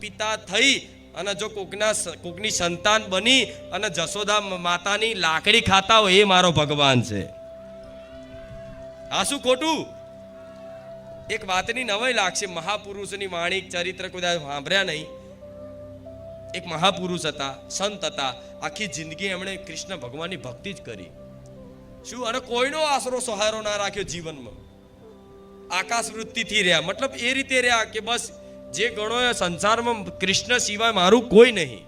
પિતા થઈ અને જો કોકની સંતાન બની અને જશોદા માતાની લાકડી ખાતા હોય એ મારો ભગવાન છે. આ શું ખોટું? એક વાતની નવાઈ લાગશે, મહાપુરુષની વાણી ચરિત્ર કોઈ સાંભળ્યા નહીં. એક મહાપુરુષ હતા, સંત હતા, આખી જિંદગી એમણે કૃષ્ણ ભગવાનની ભક્તિ જ કરી. શું? અને કોઈનો આશરો સહારો ના રાખ્યો જીવનમાં. આકાશ વૃત્તિથી રહ્યા, મતલબ એ રીતે રહ્યા કે બસ જે ગણો સંસારમાં કૃષ્ણ સિવાય મારું કોઈ નહીં.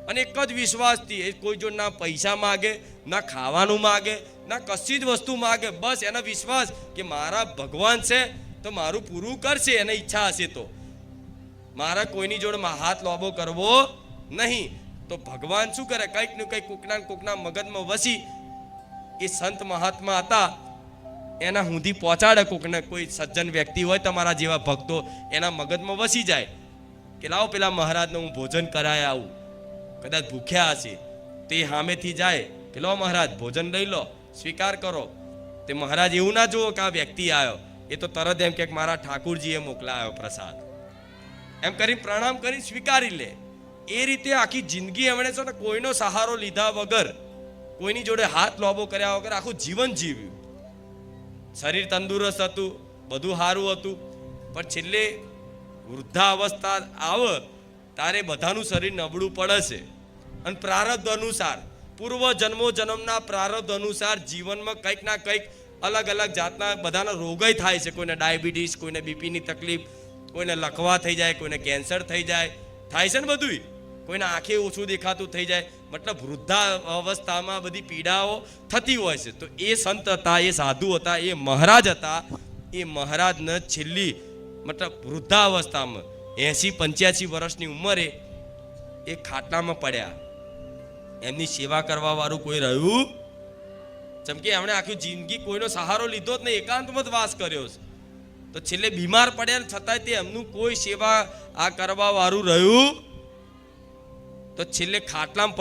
અને એક જ વિશ્વાસથી એ કોઈ જો ના પૈસા માગે, ના ખાવાનું માગે, ના કશી જ વસ્તુ માગે, બસ એનો વિશ્વાસ કે મારા ભગવાન છે તો મારું પૂરું કરશે, એને ઈચ્છા હશે તો. મારા કોઈની જોડે હાથ લોબો કરવો નહીં. તો ભગવાન શું કરે? કંઈક ને કંઈક કોકના મગજમાં વસી એ સંત મહાત્મા હતા એના સુધી પહોંચાડે. કોકને કોઈ સજ્જન વ્યક્તિ હોય તમારા જેવા ભક્તો, એના મગજમાં વસી જાય કે લાવો પેલા મહારાજને હું ભોજન કરાય આવું, કદાચ ભૂખ્યા હશે. તે સામેથી જાય કે લો મહારાજ ભોજન લઈ લો, સ્વીકાર કરો. તે મહારાજ એવું ના જુઓ કે આ વ્યક્તિ આવ્યો, એ તો તરત એમ કે મારા ઠાકુરજીએ મોકલાયો પ્રસાદ, એમ કરી પ્રણામ કરી સ્વીકારી લે. એ રીતે આખી જિંદગી એમણે છે ને કોઈનો સહારો લીધા વગર, કોઈની જોડે હાથ લોબો કર્યા વગર આખું જીવન જીવ્યું. શરીર તંદુરસ્ત હતું, બધું સારું હતું, પણ છેલ્લે વૃદ્ધાવસ્થા આવે તારે બધાનું શરીર નબળું પડે છે. અને પ્રારબ્ધ અનુસાર, પૂર્વ જન્મના પ્રારબ્ધ અનુસાર જીવનમાં કંઈક ના કંઈક અલગ અલગ જાતના બધાના રોગય થાય છે. કોઈને ડાયાબિટીસ, કોઈને બીપીની તકલીફ, કોઈને લકવા થઈ જાય, કોઈને કેન્સર થઈ જાય, થાય છે ને બધું. કોઈને આંખે ઓછું દેખાતું થઈ જાય. મતલબ વૃદ્ધાવસ્થામાં બધી પીડાઓ થતી હોય છે. તો એ સંત હતા, એ સાધુ હતા, એ મહારાજ હતા. એ મહારાજને છેલ્લી મતલબ વૃદ્ધાવસ્થામાં 80-85 વર્ષની ઉંમરે એ ખાટલામાં પડ્યા. એમની સેવા કરવા વાળું કોઈ રહ્યું? જેમ કે એમણે આખી જિંદગી કોઈનો સહારો લીધો જ નહીં, એકાંતમાં જ વાસ કર્યો છે. તો છેલ્લે બીમાર પડ્યા છતાંય તે એમનું કોઈ સેવા આ કરવા વાળું રહ્યું? તો છેલ્લે ખાટલામાં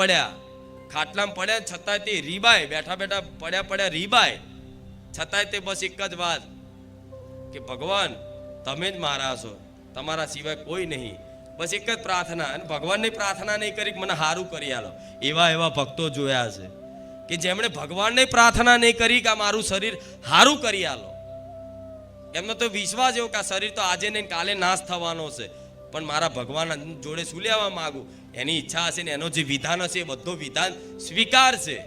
પડ્યા છતાંય તે રીબાય, બેઠા પડ્યા રીબાય. છતાંય તે બસ એક જ વાત કે ભગવાન તમે જ મારા છો, તમારા સિવાય કોઈ નહીં. બસ એક જ પ્રાર્થના. અને ભગવાનની પ્રાર્થના નહીં કરી મને સારું કરી આલો. એવા ભક્તો જોયા છે કે જેમણે ભગવાનને પ્રાર્થના નહીં કરી કે આ મારું શરીર સારું કરી આલો. એમનો તો વિશ્વાસ એવો કે આ શરીર તો આજે નહીં કાલે નાશ થવાનો છે, પણ મારા ભગવાન જોડે શું લેવા માંગુ, એની ઈચ્છા હશે ને એનો જે વિધાન હશે એ બધો વિધાન સ્વીકારશે.